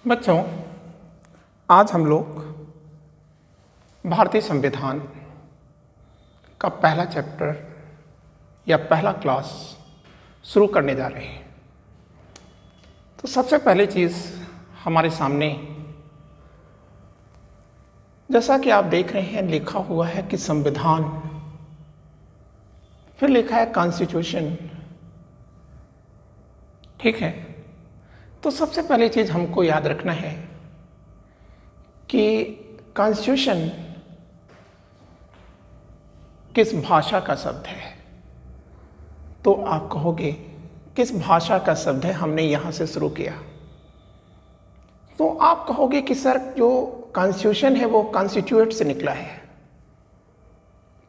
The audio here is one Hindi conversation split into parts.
बच्चों, आज हम लोग भारतीय संविधान का पहला चैप्टर या पहला क्लास शुरू करने जा रहे हैं। तो सबसे पहली चीज़ हमारे सामने, जैसा कि आप देख रहे हैं, लिखा हुआ है कि संविधान, फिर लिखा है कॉन्स्टिट्यूशन। ठीक है, तो सबसे पहली चीज़ हमको याद रखना है कि कॉन्स्टिट्यूशन किस भाषा का शब्द है। तो आप कहोगे किस भाषा का शब्द है, हमने यहाँ से शुरू किया। तो आप कहोगे कि सर जो कॉन्स्टिट्यूशन है वो कॉन्स्टिट्यूट से निकला है।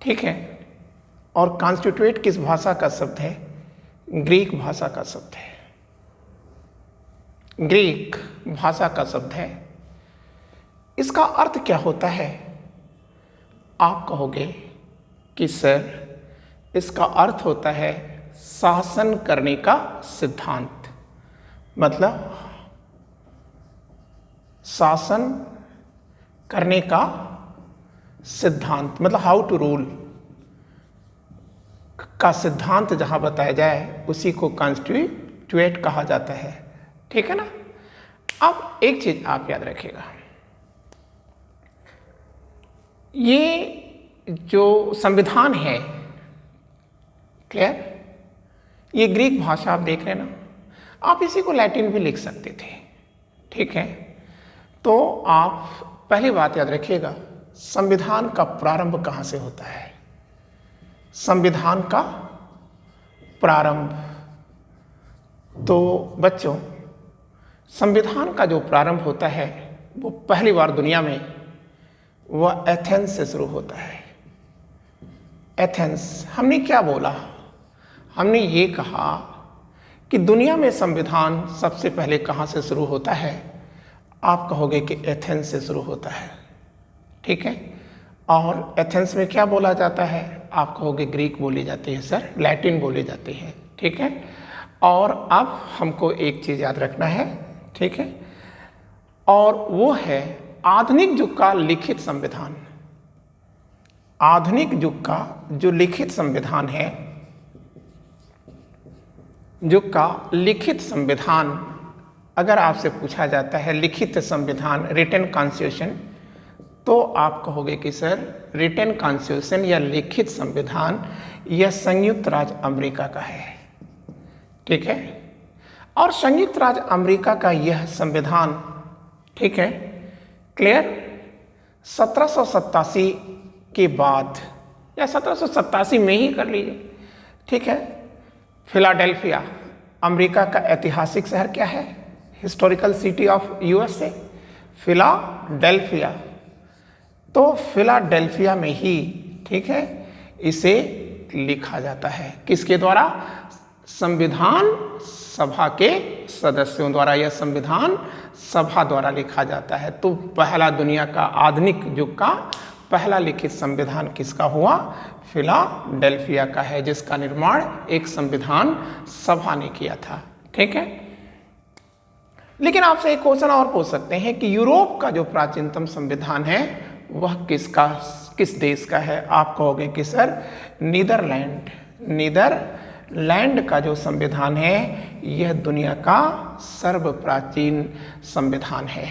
ठीक है, और कॉन्स्टिट्यूट किस भाषा का शब्द है? ग्रीक भाषा का शब्द है। ग्रीक भाषा का शब्द है। इसका अर्थ क्या होता है? आप कहोगे कि सर इसका अर्थ होता है शासन करने का सिद्धांत। मतलब शासन करने का सिद्धांत, मतलब हाउ टू रूल का सिद्धांत जहां बताया जाए उसी को कॉन्स्टिट्यूट कहा जाता है। ठीक है ना। अब एक चीज आप याद रखिएगा, ये जो संविधान है, क्लियर, ये ग्रीक भाषा आप देख रहे हैं ना, आप इसी को लैटिन भी लिख सकते थे। ठीक है, तो आप पहली बात याद रखिएगा, संविधान का प्रारंभ कहाँ से होता है? संविधान का प्रारंभ, तो बच्चों संविधान का जो प्रारंभ होता है वो पहली बार दुनिया में वह एथेंस से शुरू होता है। एथेंस। हमने क्या बोला? हमने ये कहा कि दुनिया में संविधान सबसे पहले कहाँ से शुरू होता है? आप कहोगे कि एथेंस से शुरू होता है। ठीक है, और एथेंस में क्या बोला जाता है? आप कहोगे ग्रीक बोली जाती है सर, लैटिन बोली जाती है। ठीक है, और अब हमको एक चीज़ याद रखना है। ठीक है, और वो है आधुनिक युग का लिखित संविधान। आधुनिक युग का जो लिखित संविधान है, युग का लिखित संविधान, अगर आपसे पूछा जाता है लिखित संविधान, रिटन कॉन्स्टिट्यूशन, तो आप कहोगे कि सर रिटन कॉन्स्टिट्यूशन या लिखित संविधान यह संयुक्त राज्य अमेरिका का है। ठीक है, और संयुक्त राज्य अमेरिका का यह संविधान, ठीक है, क्लियर, 1787 के बाद या 1787 में ही कर लीजिए। ठीक है, फिलाडेल्फिया, अमेरिका का ऐतिहासिक शहर क्या है? Historical city of USA, Philadelphia. तो फिलाडेल्फिया में ही, ठीक है, इसे लिखा जाता है। किसके द्वारा? संविधान सभा के सदस्यों द्वारा, यह संविधान सभा द्वारा लिखा जाता है। तो पहला दुनिया का आधुनिक युग का पहला लिखित संविधान किसका हुआ? फिलाडेल्फिया का है, जिसका निर्माण एक संविधान सभा ने किया था। ठीक है, लेकिन आपसे एक क्वेश्चन और पूछ सकते हैं कि यूरोप का जो प्राचीनतम संविधान है वह किस देश का है? आप कहोगे कि सर नीदरलैंड। नीदरलैंड का जो संविधान है यह दुनिया का सर्वप्राचीन संविधान है।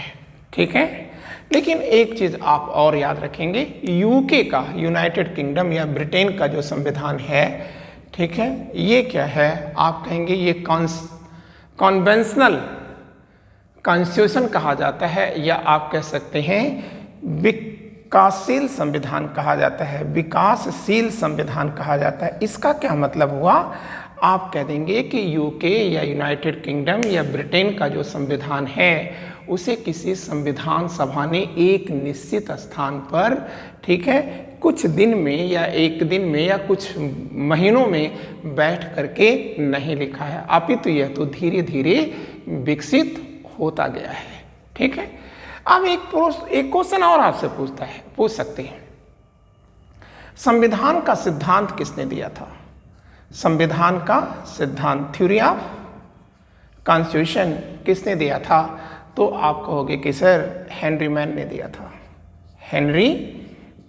ठीक है, लेकिन एक चीज आप और याद रखेंगे, यूके का, यूनाइटेड किंगडम या ब्रिटेन का जो संविधान है, ठीक है, ये क्या है? आप कहेंगे ये कॉन्वेंशनल कॉन्स्टिट्यूशन कहा जाता है, या आप कह सकते हैं विकासशील संविधान कहा जाता है, विकासशील संविधान कहा जाता है। इसका क्या मतलब हुआ? आप कह देंगे कि यूके या यूनाइटेड किंगडम या ब्रिटेन का जो संविधान है उसे किसी संविधान सभा ने एक निश्चित स्थान पर, ठीक है, कुछ दिन में या एक दिन में या कुछ महीनों में बैठ करके नहीं लिखा है, अपितु यह तो धीरे धीरे विकसित होता गया है। ठीक है, अब एक क्वेश्चन और आपसे पूछ सकते हैं, संविधान का सिद्धांत किसने दिया था? संविधान का सिद्धांत, थ्योरी ऑफ कॉन्स्टिट्यूशन किसने दिया था? तो आप कहोगे कि सर हेनरी मैन ने दिया था, हेनरी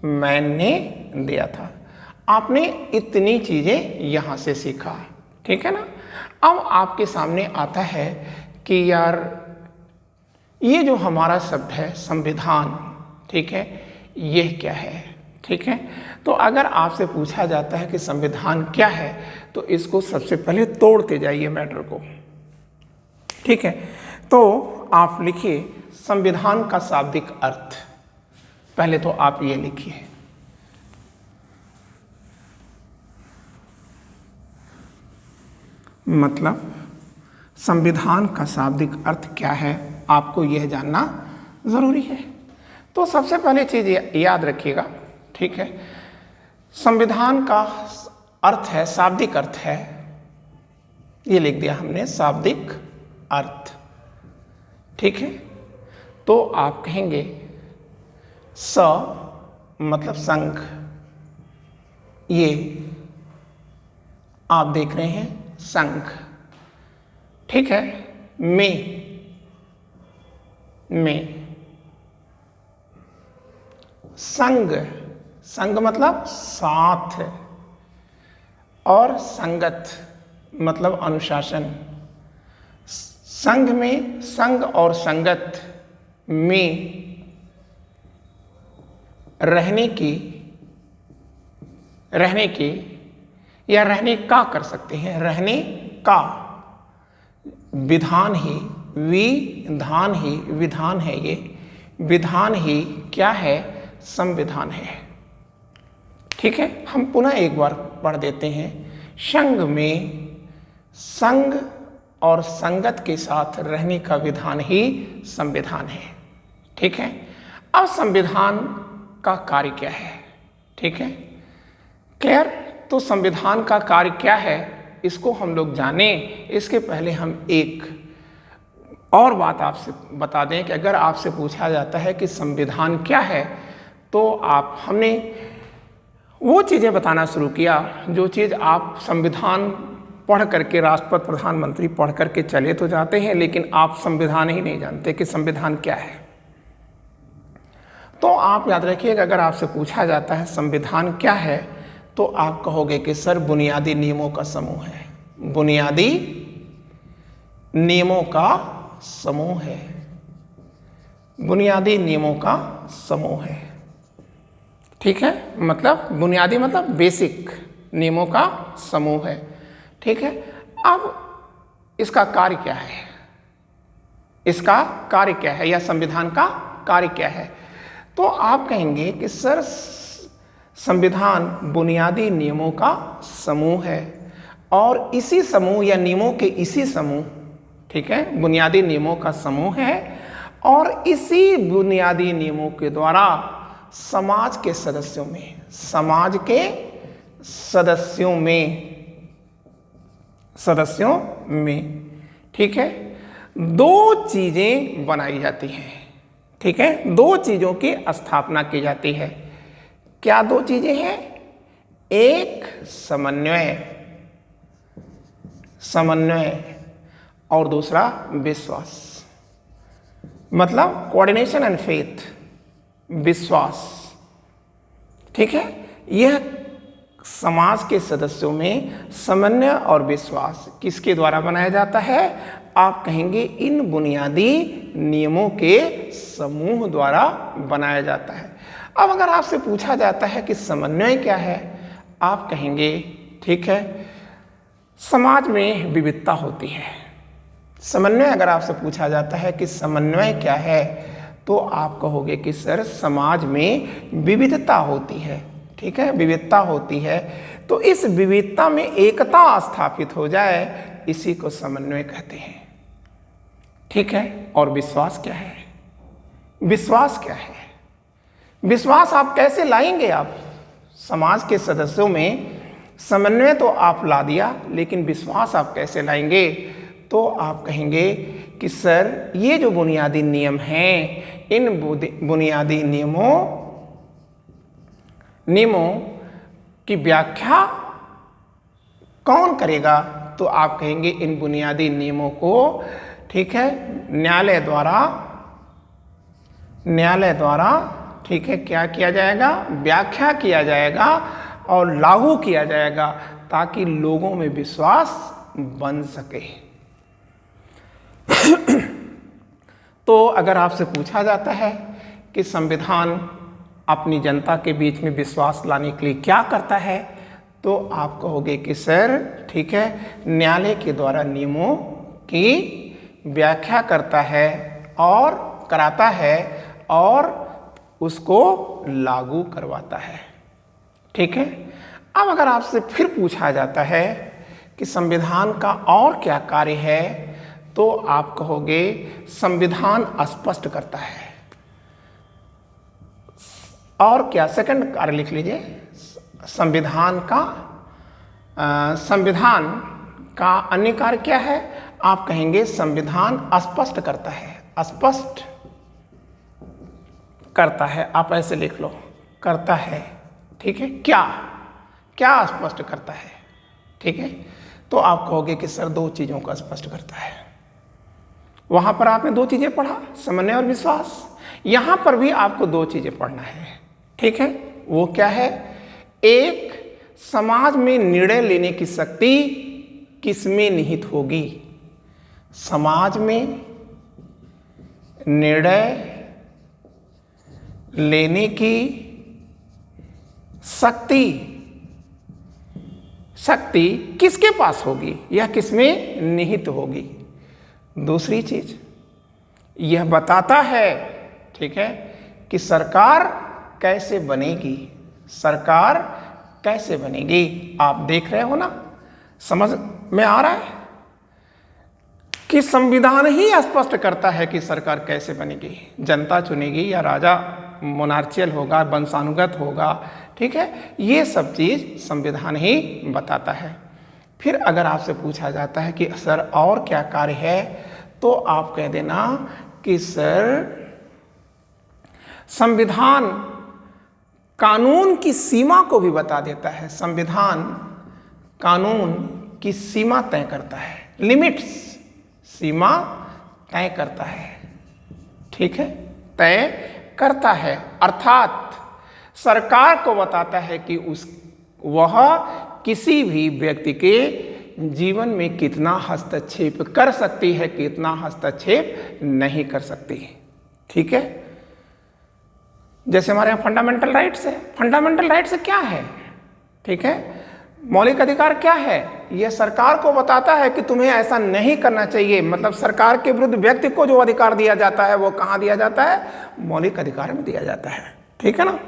मैन ने दिया था। आपने इतनी चीज़ें यहाँ से सीखा, ठीक है ना। अब आपके सामने आता है कि यार ये जो हमारा शब्द है संविधान, ठीक है, यह क्या है, ठीक है। तो अगर आपसे पूछा जाता है कि संविधान क्या है, तो इसको सबसे पहले तोड़ते जाइए मैटर को, ठीक है। तो आप लिखिए संविधान का शाब्दिक अर्थ। पहले तो आप ये लिखिए, मतलब संविधान का शाब्दिक अर्थ क्या है, आपको यह जानना जरूरी है। तो सबसे पहले चीज याद रखिएगा, ठीक है। संविधान का अर्थ है, शाब्दिक अर्थ है, ये लिख दिया हमने, शाब्दिक अर्थ, ठीक है। तो आप कहेंगे स मतलब संघ, ये आप देख रहे हैं संघ, ठीक है। में संघ, संघ मतलब साथ, और संगत मतलब अनुशासन। संघ में, संघ और संगत में रहने की या रहने का कर सकते हैं, रहने का, विधान ही, विधान ही, विधान है ये, विधान ही क्या है, संविधान है, ठीक है। हम पुनः एक बार पढ़ देते हैं। संघ में संघ और संगत के साथ रहने का विधान ही संविधान है, ठीक है। अब संविधान का कार्य क्या है, ठीक है, क्लियर। तो संविधान का कार्य क्या है, इसको हम लोग जाने, इसके पहले हम एक और बात आपसे बता दें कि अगर आपसे पूछा जाता है कि संविधान क्या है, तो हमने वो चीज़ें बताना शुरू किया जो चीज़ आप संविधान पढ़ करके, राष्ट्रपति प्रधानमंत्री पढ़ करके चले तो जाते हैं, लेकिन आप संविधान ही नहीं जानते कि संविधान क्या है। तो आप याद रखिएगा, अगर आपसे पूछा जाता है संविधान क्या है, तो आप कहोगे कि सर बुनियादी नियमों का समूह है, बुनियादी नियमों का समूह है, बुनियादी नियमों का समूह है, ठीक है। मतलब बुनियादी मतलब बेसिक नियमों का समूह है, ठीक है। अब इसका कार्य क्या है, इसका कार्य क्या है, या संविधान का कार्य क्या है, तो आप कहेंगे कि सर संविधान बुनियादी नियमों का समूह है, और इसी समूह या नियमों के इसी समूह, ठीक है, बुनियादी नियमों का समूह है, और इसी बुनियादी नियमों के द्वारा समाज के सदस्यों में, समाज के सदस्यों में, ठीक है, दो चीजें बनाई जाती हैं, ठीक है, दो चीजों की स्थापना की जाती है। क्या दो चीजें हैं? एक समन्वय और दूसरा विश्वास, मतलब कोऑर्डिनेशन एंड फेथ, विश्वास, ठीक है। यह समाज के सदस्यों में समन्वय और विश्वास किसके द्वारा बनाया जाता है? आप कहेंगे इन बुनियादी नियमों के समूह द्वारा बनाया जाता है। अब अगर आपसे पूछा जाता है कि समन्वय क्या है, आप कहेंगे ठीक है, समाज में विविधता होती है। समन्वय अगर आपसे पूछा जाता है कि समन्वय क्या है, तो आप कहोगे कि सर समाज में विविधता होती है, ठीक है, विविधता होती है, तो इस विविधता में एकता स्थापित हो जाए, इसी को समन्वय कहते हैं, ठीक है। और विश्वास क्या है? विश्वास क्या है? विश्वास आप कैसे लाएंगे? आप समाज के सदस्यों में समन्वय तो आप ला दिया, लेकिन विश्वास आप कैसे लाएंगे? तो आप कहेंगे कि सर ये जो बुनियादी नियम हैं, इन बुनियादी नियमों की व्याख्या कौन करेगा? तो आप कहेंगे इन बुनियादी नियमों को, ठीक है, न्यायालय द्वारा ठीक है क्या किया जाएगा, व्याख्या किया जाएगा और लागू किया जाएगा ताकि लोगों में विश्वास बन सके। तो अगर आपसे पूछा जाता है कि संविधान अपनी जनता के बीच में विश्वास लाने के लिए क्या करता है, तो आप कहोगे कि सर ठीक है, न्यायालय के द्वारा नियमों की व्याख्या करता है और कराता है और उसको लागू करवाता है। ठीक है, अब अगर आपसे फिर पूछा जाता है कि संविधान का और क्या कार्य है, तो आप कहोगे संविधान स्पष्ट करता है। और क्या, सेकंड कार्य लिख लीजिए, संविधान का अन्य कार्य क्या है, आप कहेंगे संविधान स्पष्ट करता है, स्पष्ट करता है, आप ऐसे लिख लो, करता है। ठीक है, क्या स्पष्ट करता है। ठीक है, तो आप कहोगे कि सर दो चीजों का स्पष्ट करता है। वहां पर आपने दो चीजें पढ़ा, समन्वय और विश्वास, यहां पर भी आपको दो चीजें पढ़ना है। ठीक है, वो क्या है, एक, समाज में निर्णय लेने की शक्ति किसमें निहित होगी, समाज में निर्णय लेने की शक्ति किसके पास होगी या किसमें निहित होगी। दूसरी चीज यह बताता है, ठीक है, कि सरकार कैसे बनेगी, सरकार कैसे बनेगी। आप देख रहे हो ना, समझ में आ रहा है कि संविधान ही स्पष्ट करता है कि सरकार कैसे बनेगी, जनता चुनेगी या राजा मोनार्चियल होगा, वंशानुगत होगा। ठीक है, ये सब चीज संविधान ही बताता है। फिर अगर आपसे पूछा जाता है कि सर और क्या कार्य है, तो आप कह देना कि सर संविधान कानून की सीमा को भी बता देता है, संविधान कानून की सीमा तय करता है, लिमिट्स, सीमा तय करता है। ठीक है, तय करता है, अर्थात सरकार को बताता है कि वह किसी भी व्यक्ति के जीवन में कितना हस्तक्षेप कर सकती है, कितना हस्तक्षेप नहीं कर सकती। ठीक है, जैसे हमारे यहाँ फंडामेंटल राइट्स है, फंडामेंटल राइट्स क्या है, ठीक है, मौलिक अधिकार क्या है, यह सरकार को बताता है कि तुम्हें ऐसा नहीं करना चाहिए। मतलब सरकार के विरुद्ध व्यक्ति को जो अधिकार दिया जाता है वो कहाँ दिया जाता है, मौलिक अधिकार में दिया जाता है। ठीक है ना।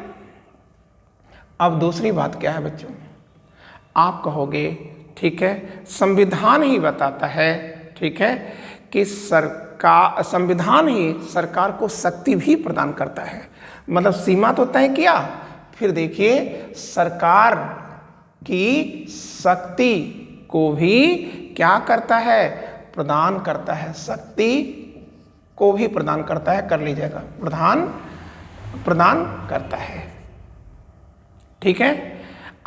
अब दूसरी बात क्या है बच्चों, आप कहोगे ठीक है, संविधान ही बताता है, ठीक है, कि संविधान ही सरकार को शक्ति भी प्रदान करता है। मतलब सीमा तो तय किया, फिर देखिए सरकार की शक्ति को भी क्या करता है, प्रदान करता है, शक्ति को भी प्रदान करता है, कर लीजिएगा, प्रदान करता है। ठीक है,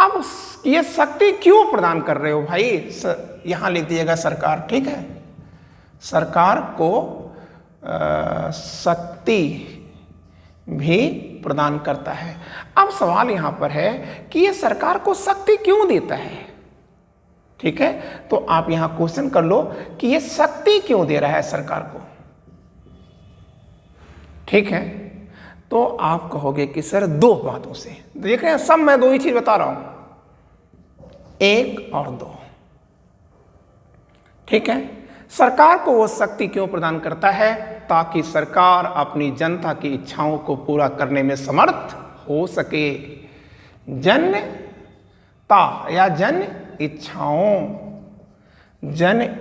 अब ये शक्ति क्यों प्रदान कर रहे हो भाई, यहां लिख दीजिएगा सरकार। ठीक है, सरकार को शक्ति भी प्रदान करता है। अब सवाल यहां पर है कि ये सरकार को शक्ति क्यों देता है। ठीक है, तो आप यहां क्वेश्चन कर लो कि ये शक्ति क्यों दे रहा है सरकार को। ठीक है, तो आप कहोगे कि सर दो बातों से, देख रहे हैं सब मैं दो ही चीज बता रहा हूं, एक और दो। ठीक है, सरकार को वो शक्ति क्यों प्रदान करता है, ताकि सरकार अपनी जनता की इच्छाओं को पूरा करने में समर्थ हो सके। जनता या जन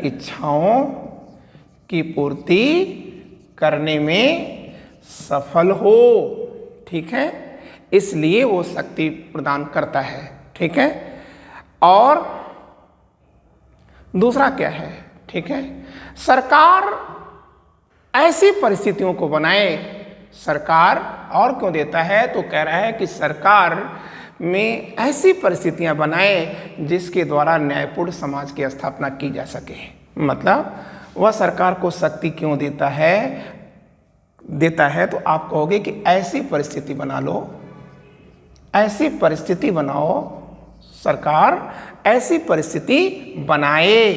इच्छाओं की पूर्ति करने में सफल हो। ठीक है, इसलिए वो शक्ति प्रदान करता है। ठीक है, और दूसरा क्या है, ठीक है, सरकार ऐसी परिस्थितियों को बनाए, सरकार और क्यों देता है, तो कह रहा है कि सरकार में ऐसी परिस्थितियां बनाए जिसके द्वारा न्यायपूर्ण समाज की स्थापना की जा सके। मतलब वह सरकार को शक्ति क्यों देता है तो आप कहोगे कि ऐसी परिस्थिति बना लो, ऐसी परिस्थिति बनाओ, सरकार ऐसी परिस्थिति बनाए,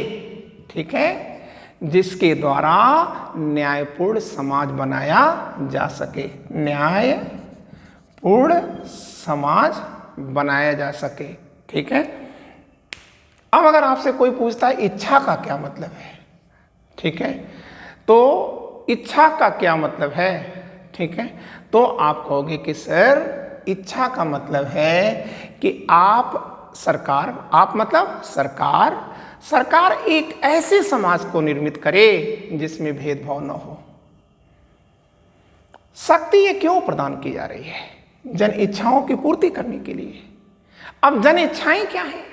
ठीक है, जिसके द्वारा न्यायपूर्ण समाज बनाया जा सके, न्यायपूर्ण समाज बनाया जा सके, ठीक है। अब अगर आपसे कोई पूछता है इच्छा का क्या मतलब है, ठीक है, तो इच्छा का क्या मतलब है, ठीक है, तो आप कहोगे कि सर इच्छा का मतलब है कि आप मतलब सरकार एक ऐसे समाज को निर्मित करे जिसमें भेदभाव न हो। शक्ति ये क्यों प्रदान की जा रही है? जन इच्छाओं की पूर्ति करने के लिए। अब जन इच्छाएं क्या है?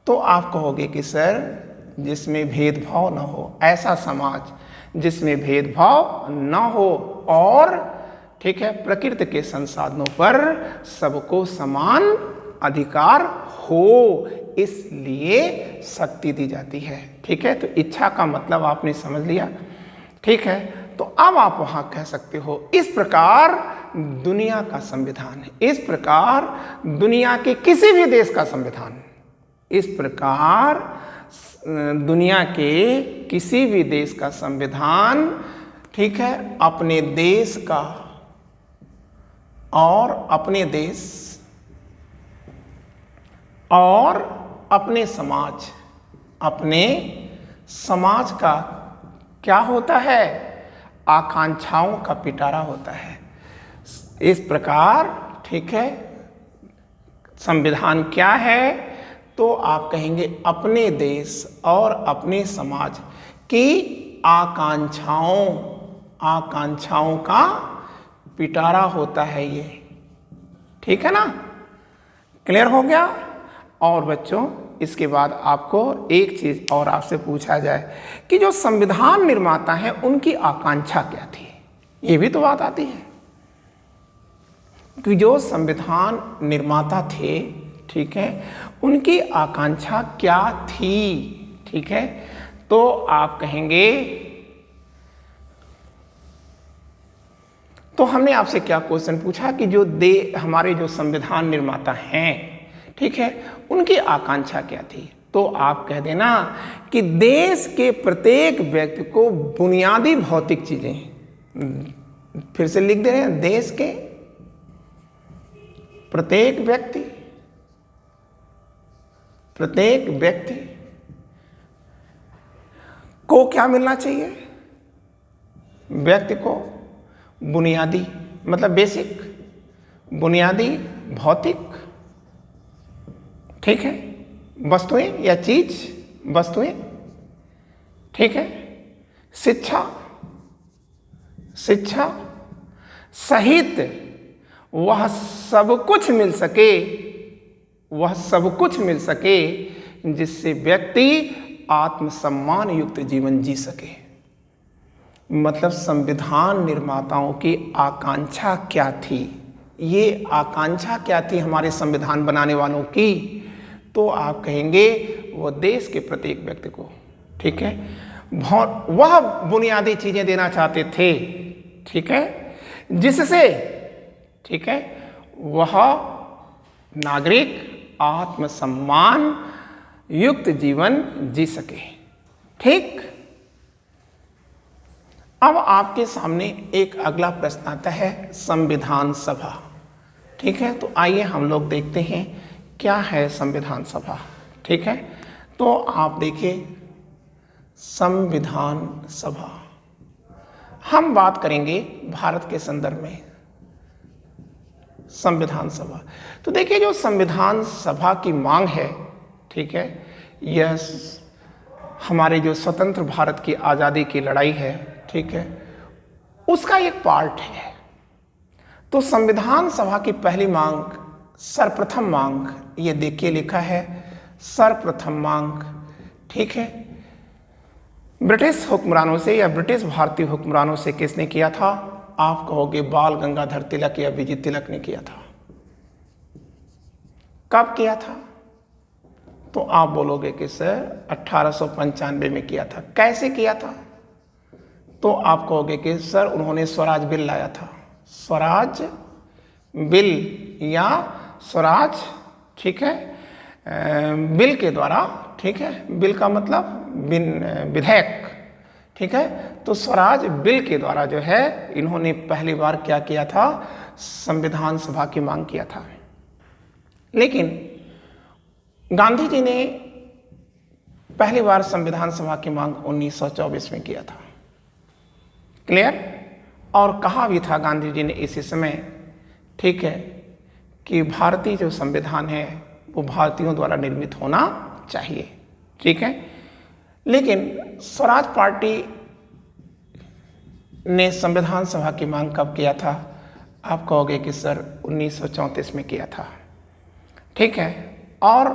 तो आप कहोगे कि सर जिसमें भेदभाव न हो, ऐसा समाज जिसमें भेदभाव न हो और, ठीक है, प्रकृति के संसाधनों पर सबको समान अधिकार हो, इसलिए शक्ति दी जाती है, ठीक है। तो इच्छा का मतलब आपने समझ लिया, ठीक है। तो अब आप वहां कह सकते हो इस प्रकार दुनिया का संविधान है, इस प्रकार दुनिया के किसी भी देश का संविधान, इस प्रकार दुनिया के किसी भी देश का संविधान, ठीक है, अपने देश का और अपने देश और अपने समाज का क्या होता है? आकांक्षाओं का पिटारा होता है। इस प्रकार, ठीक है, संविधान क्या है? तो आप कहेंगे अपने देश और अपने समाज की आकांक्षाओं का पिटारा होता है ये, ठीक है ना? क्लियर हो गया? और बच्चों इसके बाद आपको एक चीज और आपसे पूछा जाए कि जो संविधान निर्माता हैं उनकी आकांक्षा क्या थी, ये भी तो बात आती है कि जो संविधान निर्माता थे, ठीक है, उनकी आकांक्षा क्या थी, ठीक है। तो आप कहेंगे, तो हमने आपसे क्या क्वेश्चन पूछा कि जो हमारे जो संविधान निर्माता हैं, ठीक है, उनकी आकांक्षा क्या थी? तो आप कह देना कि देश के प्रत्येक व्यक्ति को बुनियादी भौतिक चीजें, फिर से लिख दे रहे हैं, देश के प्रत्येक व्यक्ति को क्या मिलना चाहिए? व्यक्ति को बुनियादी मतलब बेसिक, बुनियादी भौतिक, ठीक है, वस्तुएं या वस्तुएं, ठीक है, शिक्षा सहित वह सब कुछ मिल सके जिससे व्यक्ति आत्मसम्मान युक्त जीवन जी सके। मतलब संविधान निर्माताओं की आकांक्षा क्या थी? ये आकांक्षा क्या थी हमारे संविधान बनाने वालों की? तो आप कहेंगे वो देश के प्रत्येक व्यक्ति को, ठीक है, वह बुनियादी चीजें देना चाहते थे, ठीक है, जिससे, ठीक है, वह नागरिक आत्मसम्मान युक्त जीवन जी सके, ठीक। अब आपके सामने एक अगला प्रश्न आता है, संविधान सभा, ठीक है। तो आइए हम लोग देखते हैं क्या है संविधान सभा, ठीक है। तो आप देखिए संविधान सभा, हम बात करेंगे भारत के संदर्भ में संविधान सभा। तो देखिए जो संविधान सभा की मांग है, ठीक है, यह हमारे जो स्वतंत्र भारत की आज़ादी की लड़ाई है, ठीक है, उसका एक पार्ट है। तो संविधान सभा की पहली मांग, सर्वप्रथम मांग, ये देखिए लिखा है सर्वप्रथम मांग, ठीक है, ब्रिटिश हुक्मरानों से या ब्रिटिश भारतीय हुक्मरानों से किसने किया था? आप कहोगे बाल गंगाधर तिलक या विजय तिलक ने किया था। कब किया था? तो आप बोलोगे कि सर 1895 में किया था। कैसे किया था? तो आप कहोगे कि सर उन्होंने स्वराज बिल लाया था। स्वराज बिल या स्वराज, ठीक है, बिल के द्वारा, ठीक है, बिल का मतलब विधेयक, ठीक है। तो स्वराज बिल के द्वारा जो है इन्होंने पहली बार क्या किया था? संविधान सभा की मांग किया था। लेकिन गांधी जी ने पहली बार संविधान सभा की मांग 1924 में किया था। क्लियर? और कहा भी था गांधी जी ने इसी समय, ठीक है, कि भारतीय जो संविधान है वो भारतीयों द्वारा निर्मित होना चाहिए, ठीक है। लेकिन स्वराज पार्टी ने संविधान सभा की मांग कब किया था? आप कहोगे कि सर 1934 में किया था, ठीक है। और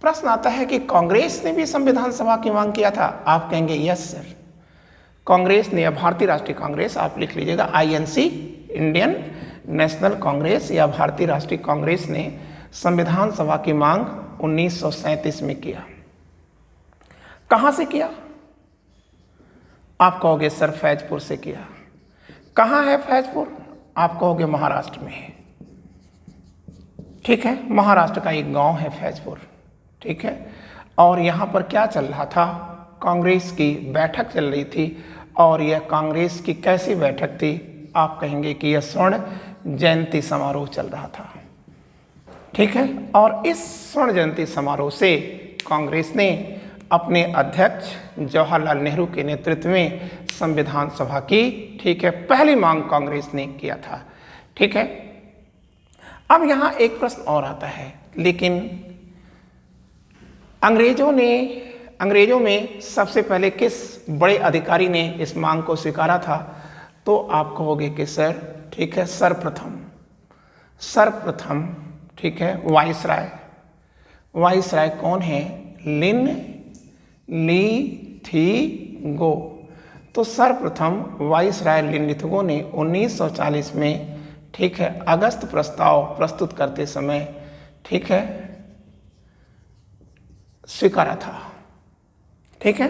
प्रश्न आता है कि कांग्रेस ने भी संविधान सभा की मांग किया था। आप कहेंगे यस सर, कांग्रेस ने या भारतीय राष्ट्रीय कांग्रेस, आप लिख लीजिएगा आईएनसी, इंडियन नेशनल कांग्रेस या भारतीय राष्ट्रीय कांग्रेस ने संविधान सभा की मांग 1937 में किया। कहां से किया? आप कहोगे सर फैजपुर से किया। कहां है फैजपुर? आप कहोगे महाराष्ट्र में है, ठीक है। महाराष्ट्र का एक गांव है फैजपुर, ठीक है। और यहां पर क्या चल रहा था? कांग्रेस की बैठक चल रही थी। और यह कांग्रेस की कैसी बैठक थी? आप कहेंगे कि यह स्वर्ण जयंती समारोह चल रहा था, ठीक है। और इस स्वर्ण जयंती समारोह से कांग्रेस ने अपने अध्यक्ष जवाहरलाल नेहरू के नेतृत्व में संविधान सभा की, ठीक है, पहली मांग कांग्रेस ने किया था, ठीक है। अब यहां एक प्रश्न और आता है, लेकिन अंग्रेजों में सबसे पहले किस बड़े अधिकारी ने इस मांग को स्वीकारा था? तो आप कहोगे कि सर, ठीक है, सर्वप्रथम, ठीक है, वाइसराय कौन है? लिन लिथिगो। तो सर्वप्रथम वाइसराय लिनलिथिगो ने 1940 में, ठीक है, अगस्त प्रस्ताव प्रस्तुत करते समय, ठीक है, स्वीकारा था, ठीक है।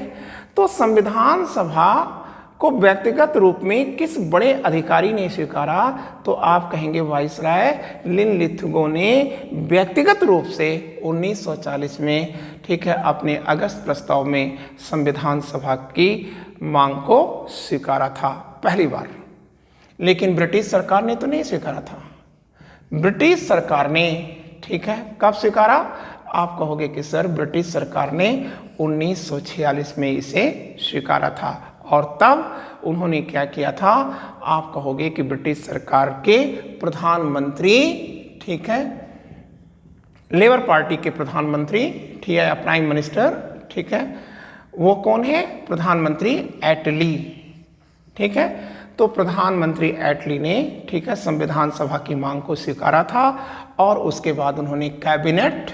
तो संविधान सभा को व्यक्तिगत रूप में किस बड़े अधिकारी ने स्वीकारा? तो आप कहेंगे वाइसराय लिनलिथिगो ने व्यक्तिगत रूप से 1940 में, ठीक है, अपने अगस्त प्रस्ताव में संविधान सभा की मांग को स्वीकारा था पहली बार। लेकिन ब्रिटिश सरकार ने तो नहीं स्वीकारा था। ब्रिटिश सरकार ने, ठीक है, कब स्वीकारा? आप कहोगे कि सर ब्रिटिश सरकार ने 1946 में इसे स्वीकारा था। और तब उन्होंने क्या किया था? आप कहोगे कि ब्रिटिश सरकार के प्रधानमंत्री, ठीक है, लेबर पार्टी के प्रधानमंत्री, ठीक है, या प्राइम मिनिस्टर, ठीक है, वो कौन है? प्रधानमंत्री एटली, ठीक है। तो प्रधानमंत्री एटली ने, ठीक है, संविधान सभा की मांग को स्वीकारा था। और उसके बाद उन्होंने कैबिनेट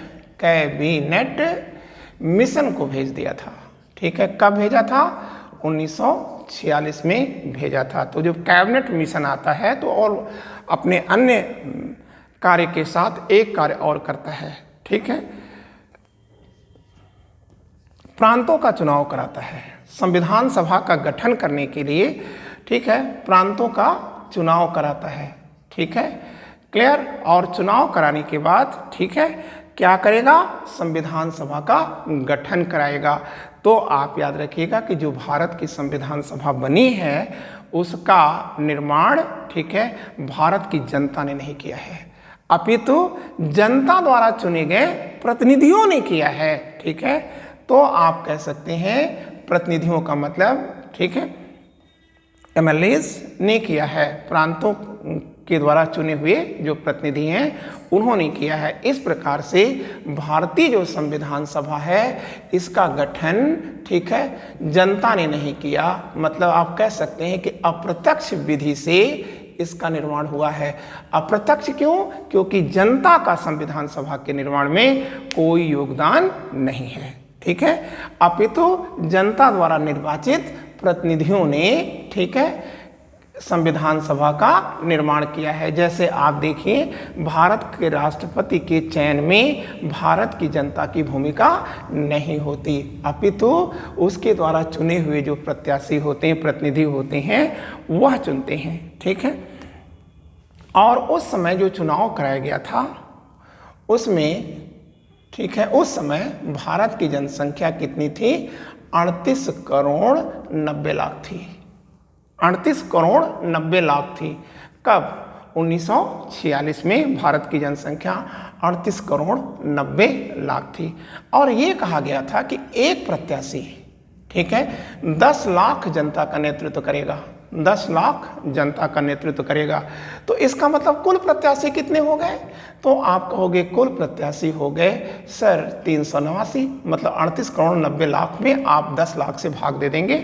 मिशन को भेज दिया था, ठीक है। कब भेजा था? 1946 में भेजा था। तो जब कैबिनेट मिशन आता है तो और अपने अन्य कार्य के साथ एक कार्य और करता है, ठीक है, प्रांतों का चुनाव कराता है। संविधान सभा का गठन करने के लिए, ठीक है, प्रांतों का चुनाव कराता है, ठीक है, क्लियर। और चुनाव कराने के बाद, ठीक है, क्या करेगा? संविधान सभा का गठन कराएगा। तो आप याद रखिएगा कि जो भारत की संविधान सभा बनी है उसका निर्माण, ठीक है, भारत की जनता ने नहीं किया है, अपितु जनता द्वारा चुने गए प्रतिनिधियों ने किया है, ठीक है। तो आप कह सकते हैं प्रतिनिधियों का मतलब, ठीक है, एमएलएज ने किया है, प्रांतों के द्वारा चुने हुए जो प्रतिनिधि हैं उन्होंने किया है। इस प्रकार से भारतीय जो संविधान सभा है इसका गठन, ठीक है, जनता ने नहीं किया। मतलब आप कह सकते हैं कि अप्रत्यक्ष विधि से इसका निर्माण हुआ है। अप्रत्यक्ष क्यों? क्योंकि जनता का संविधान सभा के निर्माण में कोई योगदान नहीं है, ठीक है, अपितु जनता द्वारा निर्वाचित प्रतिनिधियों ने, ठीक है, संविधान सभा का निर्माण किया है। जैसे आप देखिए, भारत के राष्ट्रपति के चयन में भारत की जनता की भूमिका नहीं होती, अपितु उसके द्वारा चुने हुए जो प्रत्याशी होते हैं, प्रतिनिधि होते हैं, वह चुनते हैं। ठीक है। और उस समय जो चुनाव कराया गया था उसमें, ठीक है, उस समय भारत की जनसंख्या कितनी थी? 38 करोड़ 90 लाख थी। 38 करोड़ 90 लाख थी। कब? 1946 में भारत की जनसंख्या 38 करोड़ 90 लाख थी। और ये कहा गया था कि एक प्रत्याशी, ठीक है, 10 लाख जनता का नेतृत्व करेगा। 10 लाख जनता का नेतृत्व करेगा। तो इसका मतलब कुल प्रत्याशी कितने हो गए? तो आप कहोगे कुल प्रत्याशी हो गए सर 389, मतलब 38 करोड़ 90 लाख में आप 10 लाख से भाग दे देंगे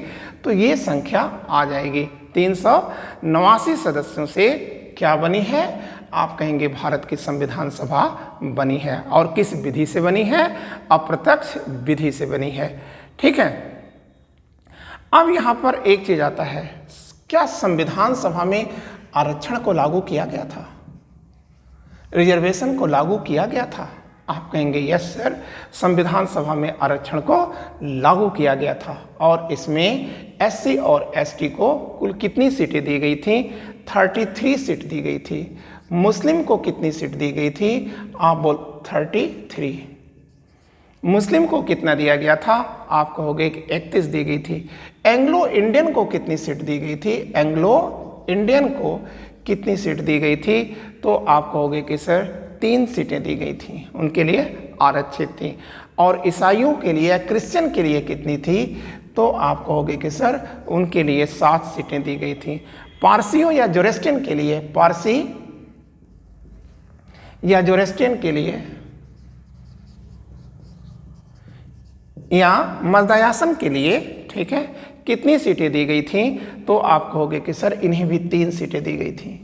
तो ये संख्या आ जाएगी। 389 सदस्यों से क्या बनी है? आप कहेंगे भारत की संविधान सभा बनी है। और किस विधि से बनी है? अप्रत्यक्ष विधि से बनी है। ठीक है। अब यहाँ पर एक चीज आता है, क्या संविधान सभा में आरक्षण को लागू किया गया था? रिजर्वेशन को लागू किया गया था? आप कहेंगे यस सर, संविधान सभा में आरक्षण को लागू किया गया था। और इसमें एससी और एसटी को कुल कितनी सीटें दी गई थी? 33 सीट दी गई थी। मुस्लिम को कितनी सीट दी गई थी? आप बोल 33। मुस्लिम को कितना दिया गया था? आप कहोगे कि 31 दी गई थी। एंग्लो इंडियन को कितनी सीट दी गई थी? एंग्लो इंडियन को कितनी सीट दी गई थी? तो आप कहोगे कि सर 3 सीटें दी गई थी, उनके लिए आरक्षित थी। और ईसाइयों के लिए, क्रिश्चियन के लिए कितनी थी? तो आप कहोगे कि सर उनके लिए 7 सीटें दी गई थी। पारसियों या जोरेस्ट्रियन के लिए, पारसी या जोरेस्ट्रियन के लिए या मजदायासन के लिए, ठीक है, कितनी सीटें दी गई थी? तो आप कहोगे कि सर इन्हें भी 3 सीटें दी गई थी।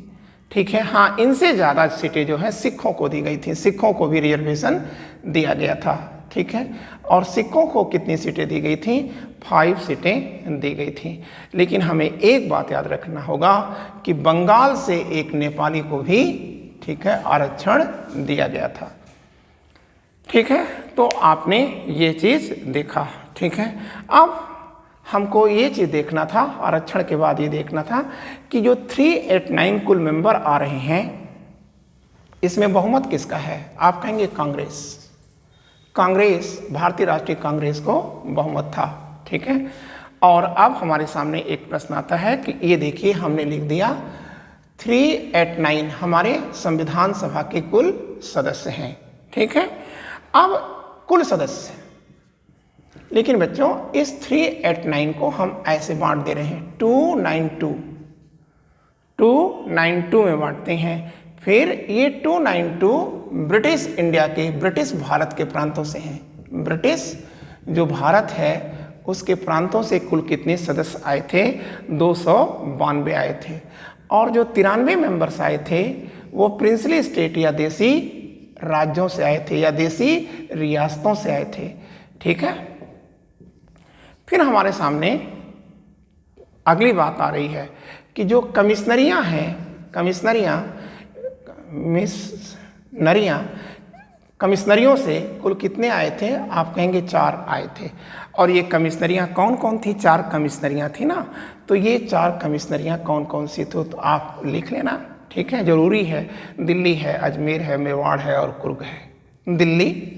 ठीक है। हाँ, इनसे ज़्यादा सीटें जो है सिखों को दी गई थी। सिखों को भी रिजर्वेशन दिया गया था। ठीक है। और सिखों को कितनी सीटें दी गई थी? 5 सीटें दी गई थी। लेकिन हमें एक बात याद रखना होगा कि बंगाल से एक नेपाली को भी, ठीक है, आरक्षण दिया गया था। ठीक है। तो आपने ये चीज़ देखा। ठीक है। अब हमको ये चीज़ देखना था, आरक्षण के बाद ये देखना था कि जो 389 कुल मेंबर आ रहे हैं, इसमें बहुमत किसका है? आप कहेंगे कांग्रेस। कांग्रेस, भारतीय राष्ट्रीय कांग्रेस को बहुमत था। ठीक है। और अब हमारे सामने एक प्रश्न आता है कि ये देखिए, हमने लिख दिया 389 हमारे संविधान सभा के कुल सदस्य हैं। ठीक है। अब कुल सदस्य, लेकिन बच्चों इस 389 को हम ऐसे बांट दे रहे हैं 292 में बांटते हैं। फिर ये 292 ब्रिटिश इंडिया के, ब्रिटिश भारत के प्रांतों से हैं। ब्रिटिश जो भारत है उसके प्रांतों से कुल कितने सदस्य आए थे? 292 आए थे। और जो 93 मेंबर्स आए थे वो प्रिंसली स्टेट या देसी राज्यों से आए थे या देसी रियासतों से आए थे। ठीक है। फिर हमारे सामने अगली बात आ रही है कि जो कमिश्नरियां हैं, कमिश्नरियों से कुल कितने आए थे? आप कहेंगे 4 आए थे। और ये कमिश्नरियां कौन कौन थी? 4 कमिश्नरियां थी ना। तो ये 4 कमिश्नरियां कौन कौन सी थी? तो आप लिख लेना। ठीक है, जरूरी है। दिल्ली है, अजमेर है, मेवाड़ है और कुर्ग है। दिल्ली,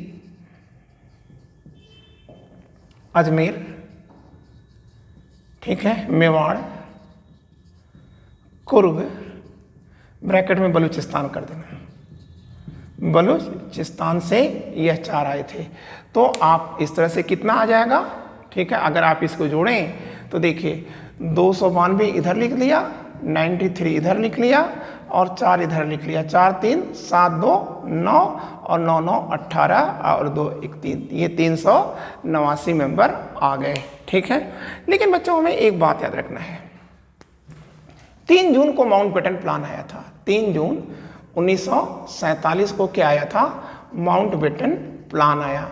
अजमेर, ठीक है, मेवाड़, कुर्ग, ब्रैकेट में बलूचिस्तान कर देना। बलूचिस्तान से यह 4 आए थे। तो आप इस तरह से कितना आ जाएगा? ठीक है। अगर आप इसको जोड़ें तो देखिए 292 इधर लिख लिया, 93 इधर लिख लिया और 4 इधर लिख लिया। 4 3 7 2 9 और 9 9 18 और 2 1 3, ये 389 मेंबर आ गए। ठीक है। लेकिन बच्चों हमें एक बात याद रखना है, 3 जून को माउंटबेटन प्लान आया था। 3 जून 1947 को क्या आया था? माउंटबेटन प्लान आया।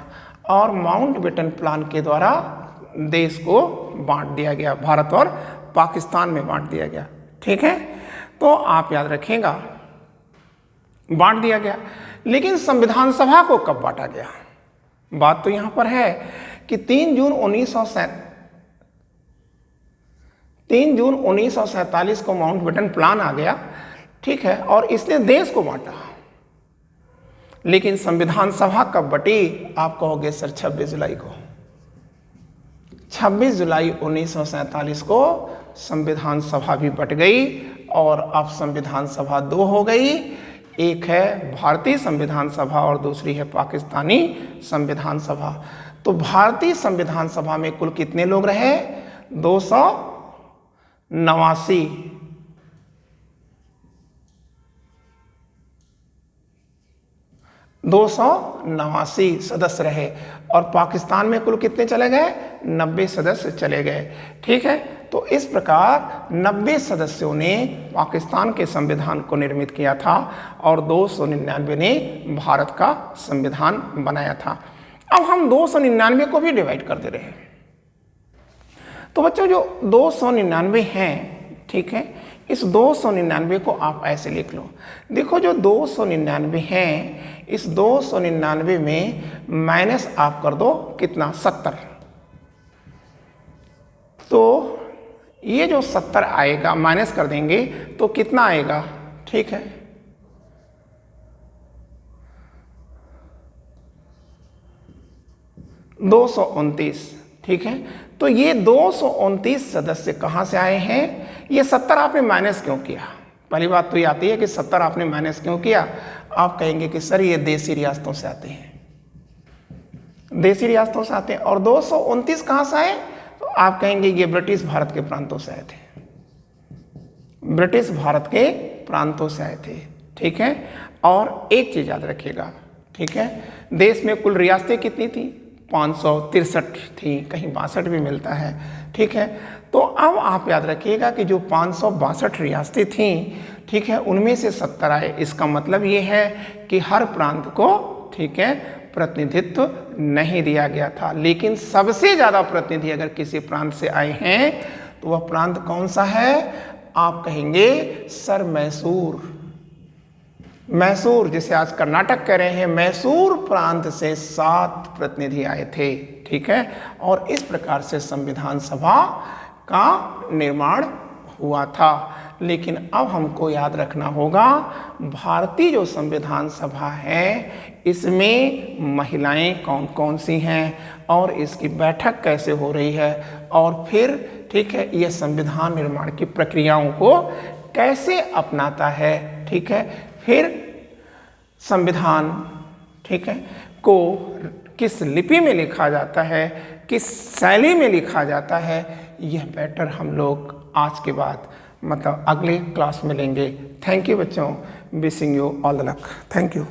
और माउंटबेटन प्लान के द्वारा देश को बांट दिया गया, भारत और पाकिस्तान में बांट दिया गया। ठीक है, तो आप याद रखिएगा बांट दिया गया। लेकिन संविधान सभा को कब बांटा गया? बात तो यहां पर है कि 3 जून 1947 को माउंटबेटन प्लान आ गया, ठीक है, और इसने देश को बांटा। लेकिन संविधान सभा कब बटी? आप कहोगे सर 26 जुलाई को। 26 जुलाई 1947 को संविधान सभा भी बट गई और अब संविधान सभा 2 हो गई। एक है भारतीय संविधान सभा और दूसरी है पाकिस्तानी संविधान सभा। तो भारतीय संविधान सभा में कुल कितने लोग रहे? 289 सदस्य रहे। और पाकिस्तान में कुल कितने चले गए? 90 सदस्य चले गए। ठीक है, तो इस प्रकार 90 सदस्यों ने पाकिस्तान के संविधान को निर्मित किया था और 299 ने भारत का संविधान बनाया था। अब हम 299 को भी डिवाइड कर दे रहे हैं। तो बच्चों जो 299 हैं, ठीक है, इस 299 को आप ऐसे लिख लो। देखो जो 299 हैं, इस 299 में माइनस आप कर दो कितना? 70। तो ये जो 70 आएगा माइनस कर देंगे तो कितना आएगा? ठीक है, 229। ठीक है, तो ये 229 सदस्य कहाँ से आए हैं? ये 70 आपने माइनस क्यों किया? पहली बात तो ये आती है कि 70 आपने माइनस क्यों किया? आप कहेंगे कि सर ये देसी रियासतों से आते हैं, देसी रियासतों से आते हैं। और 229 कहाँ से आए? तो आप कहेंगे ये ब्रिटिश भारत के प्रांतों से आए थे, ब्रिटिश भारत के प्रांतों से आए थे। ठीक है, और एक चीज़ याद रखिएगा, ठीक है, देश में कुल रियासतें कितनी थी? 563 थी, कहीं 62 भी मिलता है। ठीक है, तो अब आप याद रखिएगा कि जो 562 रियासतें थीं, ठीक है, उनमें से 70 आए। इसका मतलब ये है कि हर प्रांत को, ठीक है, प्रतिनिधित्व नहीं दिया गया था। लेकिन सबसे ज़्यादा प्रतिनिधि अगर किसी प्रांत से आए हैं तो वह प्रांत कौन सा है? आप कहेंगे सर मैसूर। मैसूर, जिसे आज कर्नाटक कह रहे हैं, मैसूर प्रांत से 7 प्रतिनिधि आए थे। ठीक है, और इस प्रकार से संविधान सभा का निर्माण हुआ था। लेकिन अब हमको याद रखना होगा, भारतीय जो संविधान सभा है इसमें महिलाएं कौन कौन सी हैं और इसकी बैठक कैसे हो रही है, और फिर ठीक है ये संविधान निर्माण की प्रक्रियाओं को कैसे अपनाता है। ठीक है, फिर संविधान, ठीक है, को किस लिपि में लिखा जाता है, किस शैली में लिखा जाता है, यह बेटर हम लोग आज के बाद मतलब अगले क्लास में लेंगे। थैंक यू बच्चों, wishing you all the luck. Thank you.